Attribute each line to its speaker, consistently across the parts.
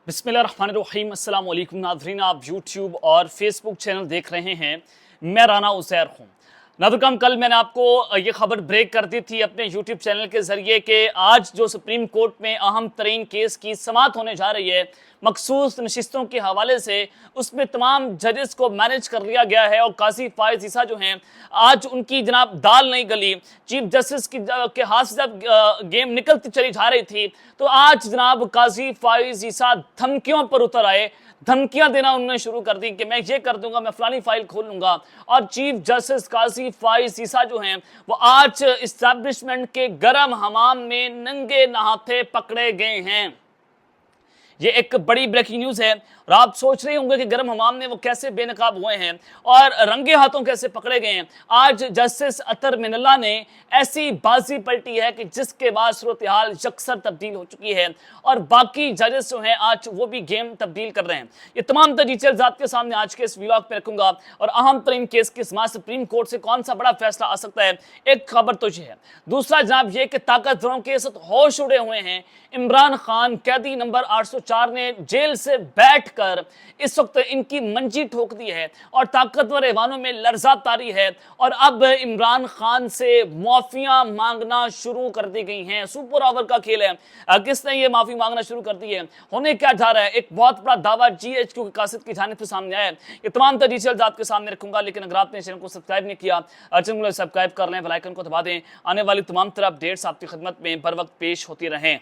Speaker 1: बिस्मिल्लाहिर्रहमानिर्रहीम अस्सलाम वालेकुम नाज़रीन, आप यूट्यूब और फेसबुक चैनल देख रहे हैं। मैं राना उज़ैर हूँ। नाज़रीन, कल मैंने आपको ये खबर ब्रेक कर दी थी अपने यूट्यूब चैनल के ज़रिए कि आज जो सुप्रीम कोर्ट में अहम तरीन केस की समाअत होने जा रही है मखसूस नशिस्तों के हवाले से, उसमें तमाम जजेस को मैनेज कर लिया गया है और काजी फायज़ ईसा जो हैं आज उनकी जनाब दाल नहीं गली। चीफ जस्टिस के हाथ से जब गेम निकलती चली जा रही थी तो आज जनाब काजी फायज़ ईसा धमकियों पर उतर आए। धमकियां देना उन्होंने शुरू कर दी कि मैं ये कर दूंगा, मैं फलानी फाइल खोल लूंगा। और चीफ जस्टिस काजी फायज़ ईसा जो हैं वो आज इस्टेब्लिशमेंट के गरम हमाम में नंगे नहाते पकड़े गए हैं। ये एक बड़ी ब्रेकिंग न्यूज़ है और आप सोच रहे होंगे कि गरम हमाम में वो कैसे बेनकाब हुए हैं और रंगे हाथों कैसे पकड़े गए हैं। आज जस्टिस अतर मिनल्ला ने ऐसी बाजी पलटी है कि जिसके बाद सूरत हाल यकसर तब्दील हो चुकी है और बाकी जजेस जो हैं आज वो भी गेम तब्दील कर रहे हैं। ये तमाम डिटेल्स आपके सामने आज के इस व्लॉग पे रखूंगा और अहम तरीन केस की समाअत सुप्रीम कोर्ट से कौन सा बड़ा फैसला आ सकता है, एक खबर तो ये है। दूसरा जनाब ये कि ताकतवरों के साथ होश उड़े हुए हैं। इमरान खान कैदी नंबर 804 ने जेल से बैठकर इस वक्त इनकी मंजी ठोक दी है और ताकतवर ऐवानों में लर्जा तारी है और अब इमरान खान से माफिया मांगना शुरू कर दी गई हैं। सुपर ओवर का खेल है। किसने ये माफी मांगना शुरू कर दी है, होने क्या जा रहा है, एक बहुत बड़ा दावा GHQ की कासिद की जानिब से सामने आया है। ये तमाम डिटेल्स आपके सामने रखूंगा, लेकिन अगर आपने चैनल को सब्सक्राइब नहीं किया चैनल को सब्सक्राइब कर लें, बेल आइकन को दबा दें। आने वाली तमाम तरह अपडेट्स आपकी खिदमत में बर वक्त पेश होती रहें।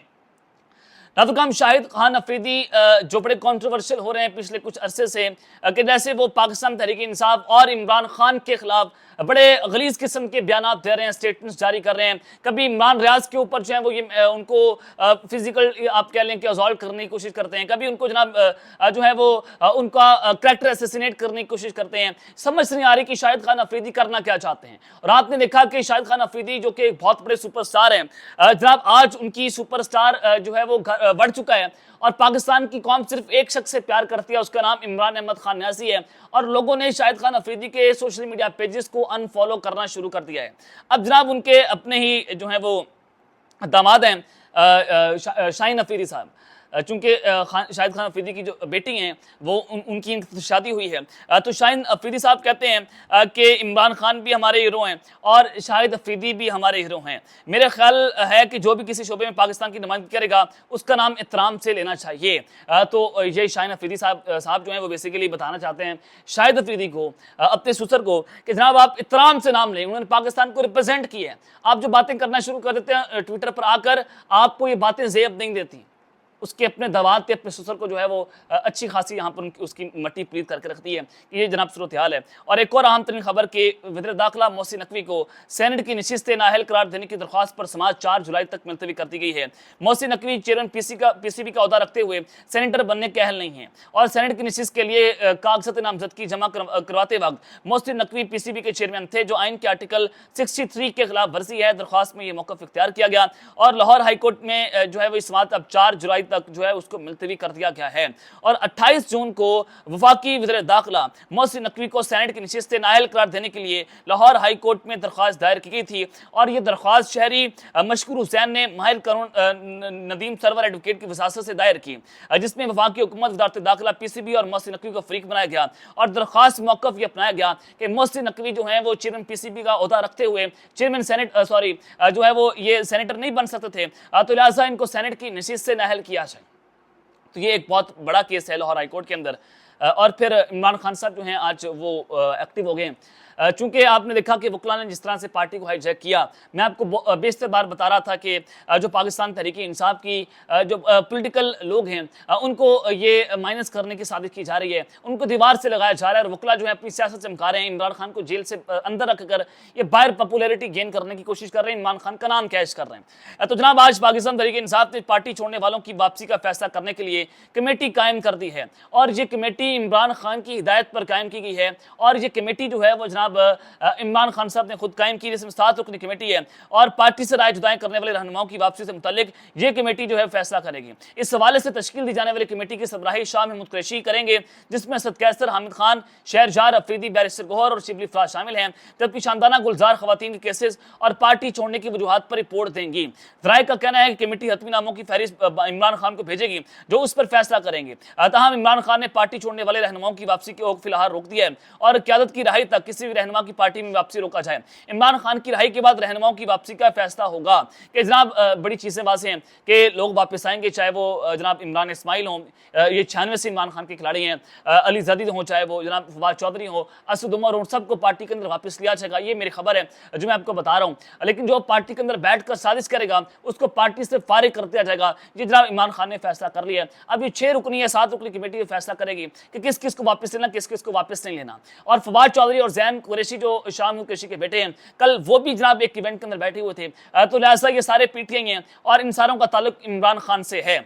Speaker 1: नाज़रीन, शाहिद खान अफरीदी जो बड़े कंट्रोवर्शियल हो रहे हैं पिछले कुछ अरसे से कि जैसे वो पाकिस्तान तहरीक इंसाफ और इमरान खान के खिलाफ बड़े गलीज किस्म के बयान दे रहे हैं, स्टेटमेंट्स जारी कर रहे हैं। कभी इमरान रियाज के ऊपर जो है वो ये उनको फिजिकल आप कह लें कि असॉल्ट करने की कोशिश करते हैं, कभी उनको जनाब जो है वो उनका करैक्टर असैसिनेट करने की कोशिश करते हैं। समझ नहीं आ रही कि शाहिद खान अफरीदी करना क्या चाहते हैं। और आपने देखा कि शाहिद खान अफरीदी जो कि एक बहुत बड़े सुपरस्टार हैं, जनाब आज उनकी सुपरस्टार जो है वो बढ़ चुका है और पाकिस्तान की कौम सिर्फ एक शख्स से प्यार करती है, उसका नाम इमरान अहमद खान न्यासी है। और लोगों ने शाहिद खान अफरीदी के सोशल मीडिया पेजेस को अनफॉलो करना शुरू कर दिया है। अब जनाब उनके अपने ही जो है वो दामाद हैं शाहीन अफरीदी साहब, चूंकि शाहिद खान अफरीदी की जो बेटी हैं वो उनकी शादी हुई है, तो शाहीन अफरीदी साहब कहते हैं कि इमरान खान भी हमारे हीरो हैं और शाहिद अफरीदी भी हमारे हीरो हैं। मेरा ख्याल है कि जो भी किसी शोबे में पाकिस्तान की नुमाइंदगी करेगा उसका नाम एहतराम से लेना चाहिए। तो ये शाहीन अफरीदी साहब जो हैं वो बेसिकली बताना चाहते हैं शाहिद अफरीदी को, अपने ससुर को, कि जनाब आप एहतराम से नाम लें। उन्होंने पाकिस्तान को रिप्रेजेंट किया है। आप जो बातें करना शुरू कर देते हैं ट्विटर पर आकर, आपको ये बातें ज़ेब नहीं देती। उसके अपने दवात पे अपने ससुर को जो है वो अच्छी खासी यहाँ पर उसकी मट्टी प्रीत करके रखती है। ये जनाब सूरत हाल है। और एक और अहम तरीन खबर के वज़ीर दाखिला मोहसिन नकवी को सेनेट की नशिस्त नाअहल करार देने की दरख्वास्त पर समाअत 4 जुलाई तक मुलतवी कर दी गई है। मोहसिन नकवी चेयरमैन PCB का ओहदा रखते हुए सेनेटर बनने के अहल नहीं है और सेनेट की नशिस्त के लिए कागजात नामजदगी जमा करवाते वक्त मोहसिन नकवी PCB के चेयरमैन थे, जो आइन के आर्टिकल 63 के खिलाफ वर्जी है। दरख्वास्त में यह मौक़िफ़ इख्तियार किया गया और लाहौर हाईकोर्ट में जो है वो समाअत अब 4 जुलाई तक जो है उसको मुलतवी कर दिया गया है। और 28 जून को वफाकी वज़ीर दाखिला मोहसिन नकवी को सेनेट की नशिस्त नाअहल करार देने के लिए लाहौर हाई कोर्ट में दरख्वास्त दायर की गई थी और ये दरख्वास्त शहरी मशकूर हुसैन ने माहिर कानून नदीम सरवर एडवोकेट की वसासत से दायर की, जिसमें वफाकी हुकूमत, वज़ारत दाखिला, PCB और मोहसिन नकवी को फरीक बनाया गया और दरख्वास्त मौक़िफ़ ये अपनाया गया कि मोहसिन नकवी जो है वो चेयरमैन PCB का ओहदा रखते हुए चेयरमैन सेनेट जो है वो ये सेनेटर नहीं बन सकते थे, तो लिहाजा इनको सेनेट की नशिस्त से नाअहल किया जाए। तो ये एक बहुत बड़ा केस है लाहौर हाईकोर्ट के अंदर। और फिर इमरान खान साहब जो हैं आज वो एक्टिव हो गए। चूंकि आपने देखा कि वकला ने जिस तरह से पार्टी को हाईजैक किया, मैं आपको बेशतर बार बता रहा था कि जो पाकिस्तान तहरीक इंसाफ की जो पॉलिटिकल लोग हैं उनको ये माइनस करने की साजिश की जा रही है, उनको दीवार से लगाया जा रहा है और वकला जो है अपनी सियासत चमका रहे हैं। इमरान खान को जेल से अंदर रखकर ये बाहर पॉपुलैरिटी गेन करने की कोशिश कर रहे हैं, इमरान खान का नाम कैश कर रहे हैं। तो जनाब आज पाकिस्तान तहरीक इंसाफ ने पार्टी छोड़ने वालों की वापसी का फैसला करने के लिए कमेटी कायम कर दी है और ये कमेटी इमरान खान की हिदायत पर कायम की गई है और ये कमेटी जो है वो जनाब जनाब इमरान खान साहब ने खुद कायम की, जिसमें 7 रुकनी कमेटी है और पार्टी से राय जुदाई करने वाले रहनुमाओं की वापसी से मुतालिक ये कमेटी जो है फैसला करेगी। इस हवाले से तश्कील दी जाने वाली कमेटी की सरबराही शाह महमूद कुरैशी करेंगे, जिसमें असद कैसर, हामिद खान, शहरजार अफरीदी, बैरिस्टर गौहर और शिबली फराज शामिल हैं, जबकि शानदाना गुलजार खवातीन के केसेस और पार्टी छोड़ने की वजूहात पर रिपोर्ट देंगी। जराये का कहना है कि कमेटी हतमी नामों की फहरिस्त इमरान खान को भेजेगी, जो उस पर फैसला करेंगे। ताहम इमरान खान ने पार्टी छोड़ने वाले रहनुमाओं की वापसी को फिलहाल रोक दिया है और क़यादत की रहाई तक किसी भी रहनुमा की पार्टी में वापसी रोका जाए। इमरान खान की रहाई के बाद रहनुमाओं की वापसी का फैसला होगा कि जनाब बड़ी चीजें वाज़ेह हैं कि लोग वापस आएंगे, चाहे वो जनाब इमरान इस्माइल हों, ये 96 से इमरान खान के खिलाड़ी हैं, अली जदीद हो, चाहे वो जनाब फवाद चौधरी हो, असद उमर हो, सबको पार्टी के अंदर वापस लिया जाएगा। ये मेरी खबर है जो मैं आपको बता रहा हूँ। लेकिन जो पार्टी के अंदर बैठकर साजिश करेगा उसको पार्टी से फारिग कर दिया जाएगा। ये जनाब इमरान खान ने फैसला कर लिया है। अब ये 6 रुकनी या 7 रुकनी कमेटी फैसला करेगी कि किस किस को वापस लेना, किस किस को वापस नहीं लेना। और फवाद चौधरी और जैन कुरैशी जो शाह महमूद कुरैशी के बेटे हैं, कल वो भी जनाब एक इवेंट के अंदर बैठे हुए थे, तो लिहाजा ये सारे पीटीआई हैं और इन सारों का ताल्लुक इमरान खान से है।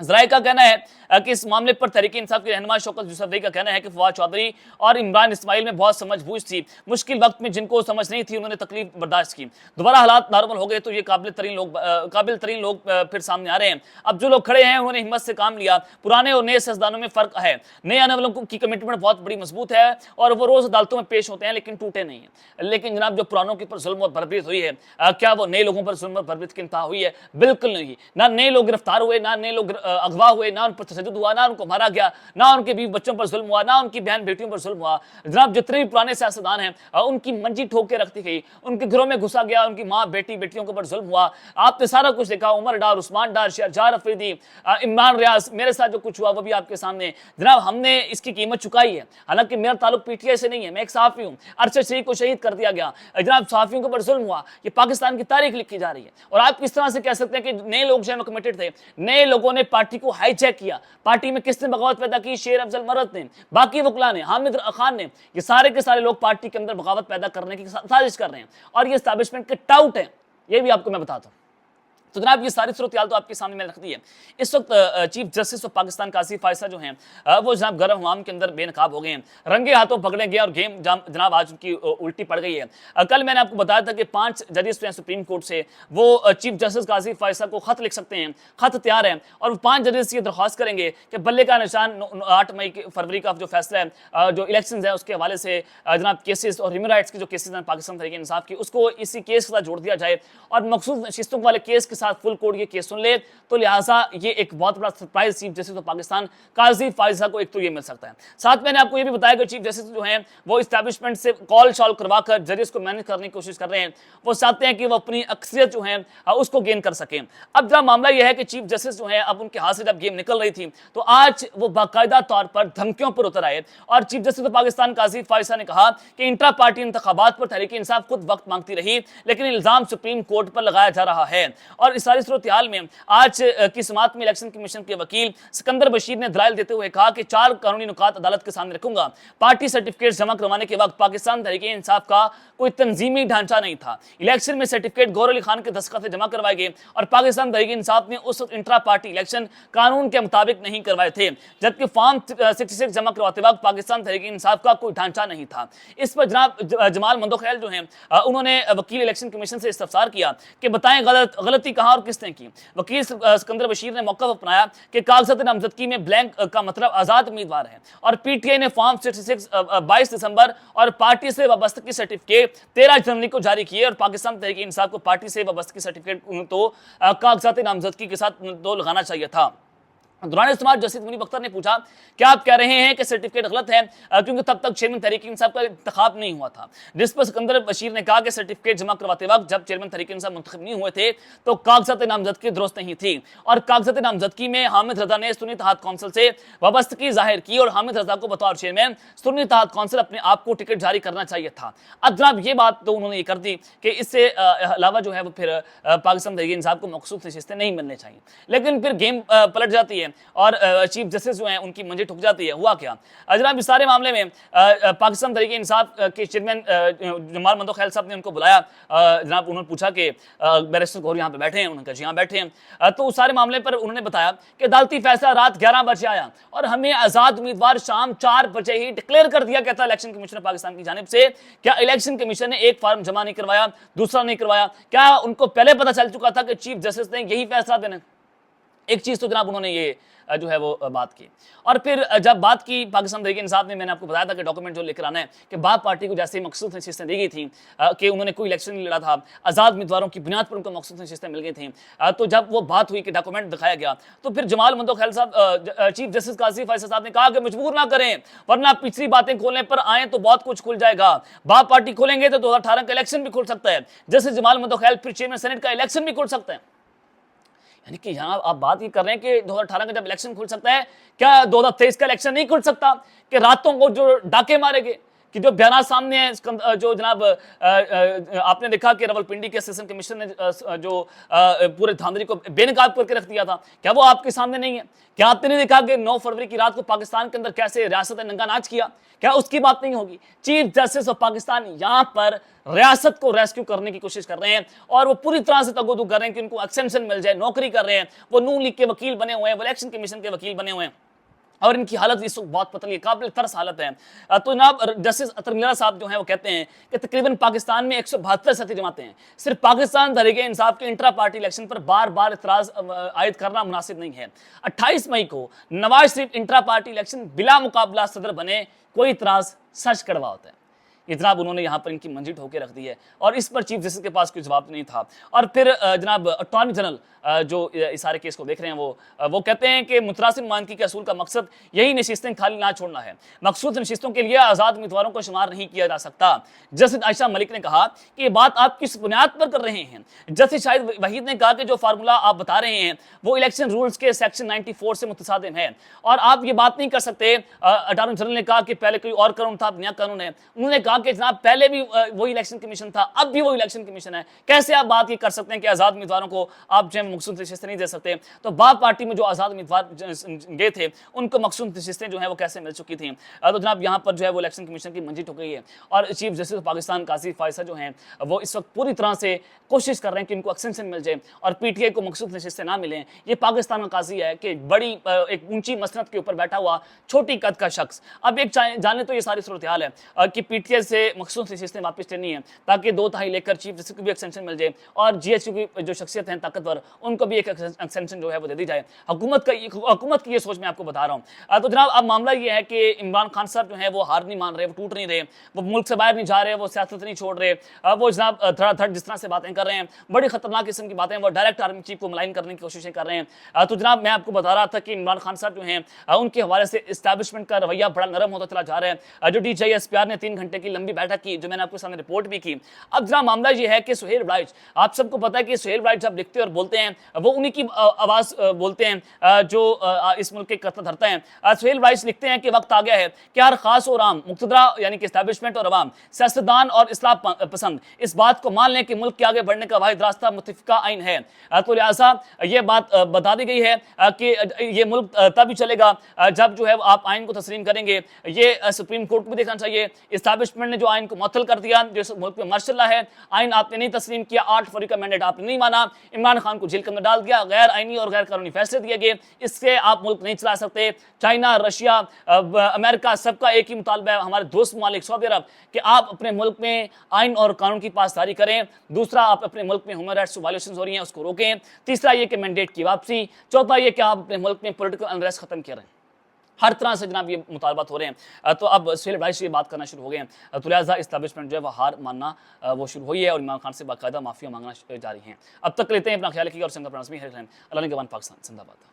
Speaker 1: जराये का कहना है कि इस मामले पर तहरीक इंसाफ के रहनुमा शौकत यूसुफ का कहना है कि फवाद चौधरी और इमरान इस्माइल में बहुत समझबूझ थी। मुश्किल वक्त में जिनको समझ नहीं थी उन्होंने तकलीफ बर्दाश्त की। दोबारा हालात नॉर्मल हो गए तो ये काबिल तरीन लोग फिर सामने आ रहे हैं। अब जो लोग खड़े हैं उन्होंने हिम्मत से काम लिया। पुराने और नए सियासतदानों में फर्क है। नए आने वालों की कमिटमेंट बहुत बड़ी मजबूत है और वो रोज अदालतों में पेश होते हैं लेकिन टूटे नहीं है। लेकिन जनाब जो पुरानों के ऊपर जुल्म और बर्बरीत हुई है, क्या वो नए लोगों पर जुल्म और बर्बरीत की इंतहा हुई है? बिल्कुल नहीं। ना नए लोग गिरफ्तार हुए, ना नए लोग अगवा हुए, ना उन पर तशद्दुद हुआ, ना उनको मारा गया, ना उनके बीवी बच्चों पर जुल्म हुआ, ना उनकी बहन बेटियों पर जुल्म हुआ। जनाब जितने भी पुराने सियासतदान हैं उनकी मंजी ठोक के रखती गई, उनके घरों में घुसा गया, उनकी माँ बेटी बेटियों के ऊपर जुल्म हुआ। आपने सारा कुछ देखा, उमर डार, उस्मान डार, शहरजार अफरीदी, इमरान रियाज, मेरे साथ जो कुछ हुआ वो भी आपके सामने। जनाब हमने इसकी कीमत चुकाई है। हालांकि मेरा ताल्लुक पीटीआई से नहीं है, मैं एक सहाफी हूँ। अरशद शरीफ को शहीद कर दिया गया, जनाब सहाफियों के ऊपर जुल्म हुआ। ये पाकिस्तान की तारीख लिखी जा रही है और आप किस तरह से कह सकते हैं कि नए लोग जो कमिटेड थे, नए लोगों ने पार्टी को हाईजैक किया। पार्टी में किसने बगावत पैदा की? शेर अफजल मरद ने, बाकी वकला ने, हामिद खान ने। ये सारे के सारे लोग पार्टी के अंदर बगावत पैदा करने की साजिश कर रहे हैं और ये एस्टैब्लिशमेंट के टाउट हैं। ये भी आपको मैं बताता हूं। तो जनाब ये सारी सूरत तो आपके सामने मैंने रख दी है। इस वक्त chief justice of Pakistan Qazi फायसा जो हैं वो जनाब गर्म हवाम के अंदर बेनकाब हो गए हैं, रंगे हाथों पकड़े गए और गेम जनाब आज उनकी उल्टी पड़ गई है। कल मैंने आपको बताया था कि 5 जजेस हैं सुप्रीम कोर्ट से, वो चीफ जस्टिस काजी फायसा को खत लिख सकते हैं, खत तैयार है और 5 जजेस ये दरख्वास्त करेंगे कि बल्ले का निशान 8 फरवरी का जो फैसला है, जो इलेक्शन है उसके हवाले से जनाब केसेस और ह्यूमन राइट्स के जो केसेस हैं पाकिस्तान तहरीक इंसाफ की, उसको इसी केस के साथ जोड़ दिया जाए और मखसूस नशिस्तों वाले केस के साथ फुल कोर्ट ये केस सुन ले। तो लिहाजा ये एक बहुत बड़ा surprise chief justice of Pakistan Qazi Faez को एक तो ये मिल सकता है। साथ मैंने आपको ये भी बताया कि चीफ जस्टिस जो हैं वो इस्टेब्लिशमेंट से कॉल शॉल करवाकर जजेस को मैनेज करने की कोशिश कर रहे हैं। वो चाहते हैं कि वो अपनी अक्सरियत जो है उसको गेन कर सकें। अब जब मामला यह है कि चीफ जस्टिस जो है अब उनके हाथ से जब गेम निकल रही थी तो आज वो बाकायदा तौर पर धमकियों पर उतर आए और chief justice of Pakistan Qazi फायसा ने कहा कि इंट्रा पार्टी इंतखाबात पर तहरीक इंसाफ खुद वक्त मांगती रही लेकिन इल्जाम सुप्रीम कोर्ट पर लगाया जा रहा है। और इस सारी सूरत हाल में आज की समात में इलेक्शन कमीशन के वकील सिकंदर बशीर ने दलाइल देते हुए कहा कि 4 कानूनी नुकात अदालत के सामने रखूंगा। पार्टी सर्टिफिकेट जमा करवाने के वक्त पाकिस्तान तहरीक इंसाफ का कोई तंजीमी ढांचा नहीं था। इलेक्शन में सर्टिफिकेट गौहर अली खान के दस्तखत से जमा करवाए गए और पाकिस्तान तहरीक इंसाफ ने उस इंट्रा पार्टी इलेक्शन कानून के मुताबिक नहीं करवाए थे, जबकि फॉर्म 66 जमा करवाते वक्त पाकिस्तान तहरीक इंसाफ का कोई ढांचा नहीं था। इस पर जनाब जमाल मंदोखैल जो हैं उन्होंने वकील इलेक्शन कमीशन से इस्तफसार किया कि बताएं गलती कहां और किसने की। वकील सिकंदर बशीर ने मौका अपनाया कि कागजात नामजदगी में ब्लैंक का मतलब आजाद उम्मीदवार है और पीटीआई ने फॉर्म 66 22 दिसंबर और पार्टी से वाबस्तगी सर्टिफिकेट 13 जनवरी को जारी किए और पाकिस्तान तहरीक इंसाफ को पार्टी से वाबस्तगी सर्टिफिकेट तो कागजात नामजदगी के साथ तो लगाना चाहिए था। दौरान इस्तेमाल जस्टिस मुनीब अख्तर ने पूछा क्या आप कह रहे हैं कि सर्टिफिकेट गलत है क्योंकि तब तक चेयरमैन तहरीक इंसाफ का इंतखाब नहीं हुआ था। जिस पर सिकंदर बशीर ने कहा कि सर्टिफिकेट जमा करवाते वक्त जब चेयरमैन तहरीक इंसाफ मुंतखब नहीं हुए थे तो कागजात नामजदगी दुरुस्त नहीं थी और कागजात नामजदगी में हामिद रजा ने सुन्नी इत्तेहाद कौंसिल से वाबस्तगी जाहिर की और हामिद रजा को बतौर चेयरमैन सुन्नी इत्तेहाद कौंसिल अपने आप को टिकट जारी करना चाहिए था। अब जनाब ये बात तो उन्होंने ये कर दी कि इससे अलावा जो है वो फिर पाकिस्तान तहरीक इंसाफ को मखसूस नशिस्तें नहीं मिलनी चाहिए, लेकिन फिर गेम पलट जाती है हैं और चीफ जस्टिस जो हैं उनकी मंजिल ठुक जाती है। हुआ क्या जनाब, इस सारे मामले में पाकिस्तान तहरीक इंसाफ के चेयरमैन जमाल मंदो खैल साहब ने उनको बुलाया। जनाब उन्होंने पूछा कि बैरिस्टर गौहर यहाँ पे बैठे हैं, उन्होंने कहा जी हाँ बैठे हैं। तो उस सारे मामले पर उन्होंने बताया कि अदालती फैसला रात 11 बजे आया और हमें आजाद उम्मीदवार शाम 4 बजे ही डिक्लेयर कर दिया गया था इलेक्शन कमीशन पाकिस्तान की जानिब से। क्या इलेक्शन कमीशन ने एक फॉर्म जमा नहीं करवाया, दूसरा नहीं करवाया? क्या उनको पहले पता चल चुका था कि चीफ जस्टिस ने यही फैसला देना? एक चीज तो जनाब उन्होंने ये जो है वो बात की। और फिर जब बात की पाकिस्तान तहरीक इंसाफ ने, मैंने आपको बताया था कि डॉक्यूमेंट जो लेकर आना है कि बाप पार्टी को जैसे मखसूस नशिस्तें दी गई थी कि उन्होंने कोई इलेक्शन नहीं लड़ा था, आज़ाद उम्मीदवारों की बुनियाद पर उनको मखसूस नशिस्तें मिल गई थी। तो जब वो बात हुई कि डॉक्यूमेंट दिखाया गया तो फिर जमाल मंदो खैल साहब, चीफ जस्टिस काजी फैसल साहब ने कहा कि मजबूर ना करें वरना पिछली बातें खोलने पर आए तो बहुत कुछ खुल जाएगा। बाप पार्टी खोलेंगे तो 2018 का इलेक्शन भी खुल सकता है, जैसे जमाल मंदो खैल फिर चेयरमैन सेनेट का इलेक्शन भी खुल सकता है। यानी कि यहाँ आप बात ये कर रहे हैं कि 2018 का जब इलेक्शन खुल सकता है, क्या 2023 का इलेक्शन नहीं खुल सकता? कि रातों को जो डाके मारेंगे, कि जो बयान सामने है, जो जनाब आपने देखा कि रावलपिंडी के सेशन कमीशन ने जो पूरे धांधली को बेनकाब करके रख दिया था, क्या वो आपके सामने नहीं है? क्या आपने नहीं देखा कि 9 फरवरी की रात को पाकिस्तान के अंदर कैसे रियासत ने नंगा नाच किया? क्या उसकी बात नहीं होगी? चीफ जस्टिस ऑफ पाकिस्तान यहाँ पर रियासत को रेस्क्यू करने की कोशिश कर रहे हैं और वो पूरी तरह से तगोदू कर रहे हैं कि उनको एक्सटेंशन मिल जाए, नौकरी कर रहे हैं। वो नून लीग के वकील बने हुए हैं, वो इलेक्शन कमीशन के वकील बने हुए हैं और इनकी हालत इस वक्त बहुत पतली है, काबिल तरस हालत है। तो जनाब जस्टिस अतर मीरा साहब जो हैं वो कहते हैं कि तकरीबन पाकिस्तान में 172 सियासी जमातें हैं। सिर्फ पाकिस्तान तहरीक इंसाफ के इंट्रा पार्टी इलेक्शन पर बार बार इतराज आयद करना मुनासिब नहीं है। 28 मई को Nawaz Sharif intra party election बिला मुकाबला सदर बने, कोई इतराज सच कड़वा होता है। जनाब उन्होंने यहाँ पर इनकी मंजिल ठोके रख दी है और इस पर चीफ जस्टिस के पास कोई जवाब नहीं था। और फिर जनाब अटॉर्नी जनरल जो इस सारे केस को देख रहे हैं वो कहते हैं कि मुतरासिम मानकी के असूल का मकसद यही नशिस्तें खाली ना छोड़ना है, मखसूस नशिस्तों के लिए आज़ाद उम्मीदवारों को शुमार नहीं किया जा सकता। जस्टिस आयशा मलिक ने कहा कि ये बात आप किस बुनियाद पर कर रहे हैं? जस्टिस शाहिद वहीद ने कहा कि जो फार्मूला आप बता रहे हैं वो इलेक्शन रूल्स के सेक्शन 94 से मुतसादिम है और आप ये बात नहीं कर सकते। अटॉर्नी जनरल ने कहा कि पहले कोई और कानून था, अब नया कानून है। उन्होंने कहा कि जनाब पहले भी वही इलेक्शन कमीशन था, अब भी वो इलेक्शन कमीशन है, कैसे आप बात ये कर सकते हैं कि आज़ाद उम्मीदवारों को आप जो मखसूस नशिस्तें नहीं दे सकते? तो बाप पार्टी में जो आज़ाद उम्मीदवार गए थे उनको मखसूस नशिस्तें जो है वो कैसे मिल चुकी थी? तो जनाब यहाँ पर जो है वो इलेक्शन कमीशन की मंजिल ठुक गई है और चीफ जस्टिस ऑफ पाकिस्तान काजी फैसल जो हैं वो इस वक्त पूरी तरह से कोशिश कर रहे हैं कि उनको एक्सटेंशन मिल जाए और पीटीआई को मखसूस नशिस्तें ना मिलें। ये पाकिस्तान का काजी है कि बड़ी एक ऊंची मसनद के ऊपर बैठा हुआ छोटी कद का शख्स। अब एक जाने तो ये सारी सूरत हाल है कि पीटीआई से मखसूस नशिस्तें वापस लेनी है ताकि 2 तिहाई लेकर चीफ जस्टिस को भी एक्सटेंशन मिल जाए और जीएचयू की जो शख्सियत हैं ताकतवर उनको भी एक एक्सटेंशन जो है वो दे दी जाए। हुकूमत की ये सोच मैं आपको बता रहा हूँ। तो जनाब अब मामला ये है कि इमरान खान साहब जो है वो हार नहीं मान रहे, वो टूट नहीं रहे, वो मुल्क से बाहर नहीं जा रहे, वो सियासत नहीं छोड़ रहे, वो जनाब धड़ाधड़ जिस तरह से बातें कर रहे हैं बड़ी खतरनाक किस्म की बातें, वो डायरेक्ट आर्मी चीफ को मलाइन करने की कोशिशें कर रहे हैं। तो जनाब मैं आपको बता रहा था कि इमरान खान साहब जो हैं उनके हवाले से इस्टेब्लिशमेंट का रवैया बड़ा नरम होता चला जा रहा है। जो DGI-SPR ने 3 घंटे की लंबी बैठक की, जो मैंने आपके सामने रिपोर्ट भी की। अब जनाब मामला ये है कि सुहेल राइज, आप सबको पता है कि सुहेल राइज जब लिखते और बोलते हैं वो उन्हीं की आवाज़ बोलते हैं जो इस मुल्क के कत्ल धरते हैं। सुहेल राइज लिखते हैं कि वक्त आ गया है कि हर खास और आम मुक्तदरा यानी कि इस्टेब्लिशमेंट और अवाम, सियासतदान और इस्लाह पसंद इस बात को मान लें कि मुल्क के आगे बढ़ने का वाहिद रास्ता मुत्तफिका आइन है। तो लिहाजा ये बात बता दी गई है कि ये मुल्क तभी चलेगा जब जो है आप आइन को तस्लीम करेंगे। ये सुप्रीम कोर्ट को भी देखना चाहिए। इस्टेब्लिशमेंट ने जो आइन को मुअत्तल कर दिया, जो मुल्क में मार्शल है, आइन आपने नहीं तस्लीम किया, 8 फरवरी का मैंडेट आपने नहीं माना, इमरान खान को जेल के अंदर डाल दिया, गैर आइनी और गैर कानूनी फैसले दिए गए, इससे आप मुल्क नहीं चला सकते। चाइना, रशिया, अमेरिका सबका एक ही मुतालबा है, हमारे दोस्त ममालिक सऊदी अरब, कि आप अपने मुल्क में आइन और कानून की पासदारी करें। दूसरा, आप अपने मुल्क में ह्यूमन राइट्स वायलेशंस हो रही हैं उसको रोकें। तीसरा ये कि मैंडेट की वापसी। चौथा ये कि आप अपने मुल्क में पॉलिटिकल अनरेस्ट खत्म करें। हर तरह से जनाब ये मुतालबात हो रहे हैं। तो अब सुहेल भाई से ये बात करना शुरू हो गए हैं। तो लिहाजा इस्टेब्लिशमेंट जो है वो हार मानना वो शुरू हुई है और इमरान खान से बाकायदा माफिया मांगना जारी है। अब तक लेते हैं, अपना ख्याल रखिएगा और संग अल्लाह ने गवान पाकिस्तान जिंदाबाद।